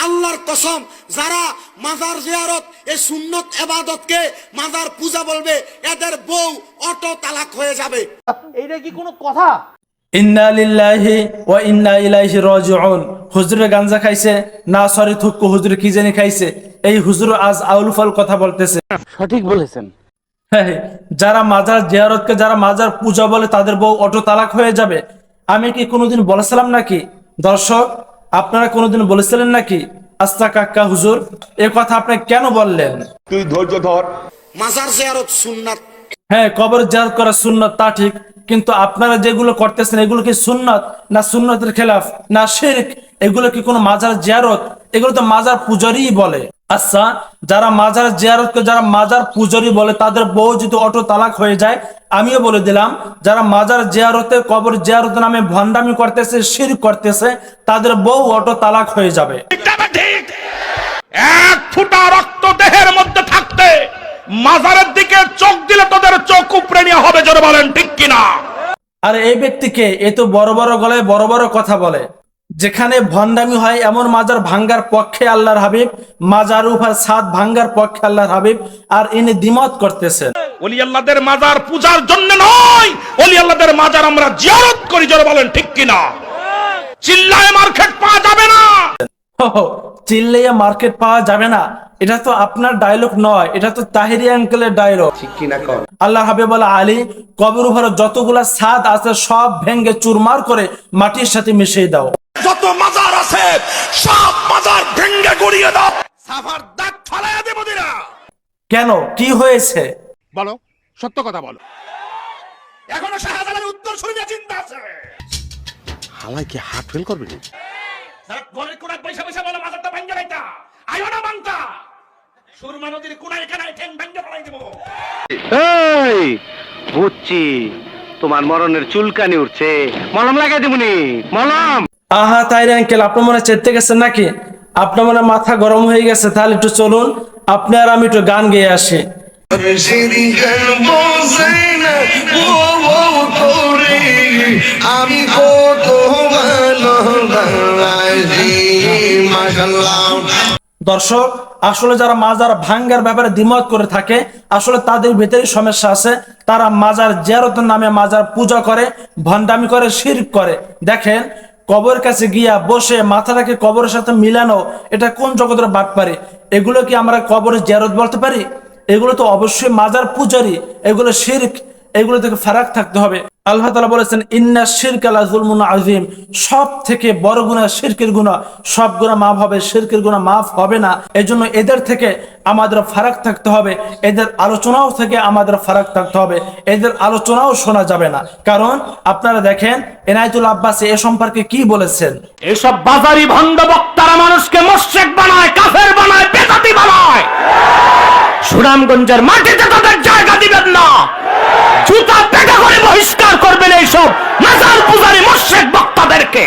আল্লাহর কসম, যারা মাজার জিয়ারত এই সুন্নত ইবাদতকে মাজার পূজা বলবে, এদের বউ অটো তালাক হয়ে যাবে। এইটা কি কোনো কথা? ইন্না লিল্লাহি ওয়া ইন্না ইলাইহি রাজিউন। হুজুরে গাঞ্জা খাইছে না, সরি থুক্কু হুজুরে কি জানি খাইছে, এই হুজুর আজ আউল ফাল কথা বলতেছে। সঠিক বলেছেন। হ্যাঁ, যারা মাজার জিয়ারতকে যারা মাজার পূজা বলে তাদের বউ অটো তালাক হয়ে যাবে। আমি কি কোনোদিন বলেছিলাম নাকি? দর্শক, আপনারা কোনোদিন বলেছিলেন নাকি আস্তা কাক্কা হুজুর এই কথা আপনি কেন বললেন? তুই ধৈর্য ধর। মাজার জিয়ারত সুন্নাত। হ্যাঁ, কবর জিয়ারত করা সুন্নত, তা ঠিক, কিন্তু আপনারা যেগুলো করতেছেন এগুলো কি সুন্নত না সুন্নতের খেলাফ না শিরক? এগুলো কি কোনো মাজার জিয়ারত? এগুলো তো মাজার পূজারই বলে। আচ্ছা, যারা মাজার জিয়ারতকে যারা মাজার পূজারী বলে তাদের বউ যদি অটো তালাক হয়ে যায়, আমিও বলে দিলাম যারা মাজার জিয়ারতে কবর জিয়ারত নামে ভণ্ডামি করতেছে, শিরক করতেছে, তাদের বউ অটো তালাক হয়ে যাবে। এক ফুটা রক্ত দেহের মধ্যে থাকতে মাজারের দিকে চোখ দিলে তোদের চোখ উপড়ে নেওয়া হবে, জোরে বলেন ঠিক কিনা? আর এই ব্যক্তিকে এ তো বড় বড় গলায় বড় বড় কথা বলে। যেখানে ভণ্ডামি হয় এমন মাজার ভাঙ্গার পক্ষে আল্লাহর হাবিব, মাজার উপর ছাদ ভাঙ্গার পক্ষে আল্লাহর হাবিব, আর ইনি দ্বিমত করতেছেন। ওলি আল্লাহদের মাজার পূজার জন্য নয়, ওলি আল্লাহদের মাজার আমরা জিয়ারত করি, জোরে বলেন ঠিক কিনা? চিল্লায় মার্কেট পাওয়া যাবে না। চিল্লাইয়া মার্কেট পাওয়া যাবে না, এটা তো আপনার ডায়লগ নয়, এটা তো তাহিরি আঙ্কেলের ডায়লগ। ঠিক কিনা কর। আল্লাহ হাবিব বলে, আলী কবর উপরে যতগুলা ছাদ আছে সব ভেঙ্গে চুরমার করে মাটির সাথে মিশিয়ে দাও। যত মাজার আছে সব মাজার ভেঙ্গে গড়িয়ে দাও, সাফার দাগ ফালাইয়া দেব দিনা। কেন, কি হয়েছে? বলো, সত্য কথা বলো। এখনো শাহজালালের উত্তর শুনে চিন্তা আছে। হালাই কি হার্ট ফেল করবে? যারা ঘরের কোনায় পয়সা পয়সা বলে মাজারটা ভেঙ্গে লাইতা, আইও না বাংটা। সুরমা নদীর কোনায় কানায় ঠ্যাং ভেঙ্গে ফেলাই দেব। এই বুঝছি, তোমার মরণের চুলকানি উঠছে, মলম লাগাই দিবনি, মলম। আহা তাইরে আঙ্কেল, আপনার মনে চেতে গেছেন নাকি? আপনার মনে মাথা গরম হয়ে গেছে? তাহলে একটু চলুন, আপনি আর আমি একটু গান গেয়ে আসি। আমি কত ভালোবাসি মাশাআল্লাহ। দর্শক, আসলে যারা মাজার ভাঙ্গার ব্যাপারে দ্বিমত করে থাকে, আসলে তাদের ভিতরে সমস্যা আছে। তারা মাজার জিয়ারতের নামে মাজার পূজা করে, ভণ্ডামি করে, শিরক করে। দেখেন, কবরের কাছে গিয়া বসে মাথাটাকে কবরের সাথে মিলানো, এটা কোন জগতের বাটপারি? এগুলো কি আমরা কবরের জিয়ারত বলতে পারি? এগুলো তো অবশ্যই মাজার পূজারি, এগুলো শিরক, এগুলো থেকে ফারাক থাকতে হবে। আল্লাহ তাআলা বলেছেন, ইন্না শিরকা লাযুলমুন আযীম, সব থেকে বড় গুনাহ শিরকের গুনাহ। সব গুনাহ মাফ হবে, শিরকের গুনাহ মাফ হবে না। এজন্য এদের থেকে আমাদের ফারাক থাকতে হবে, এদের আলোচনাও থেকে আমাদের ফারাক থাকতে হবে, এদের আলোচনাও শোনা যাবে না। কারণ আপনারা দেখেন এনায়েতুল আব্বাসী এ সম্পর্কে কি বলেছেন। এসব বাজারি ভণ্ড বক্তারা মানুষকে মুশরিক বানায়, কাফের বানায়, বেদাতি বানায়। সুনামগঞ্জের মাটিতে তাদের জায়গা দিবেন না, জুতা পেটা করে বহিষ্কার করবেন এইসব মাজার পূজারী মুশরিক বক্তাদেরকে।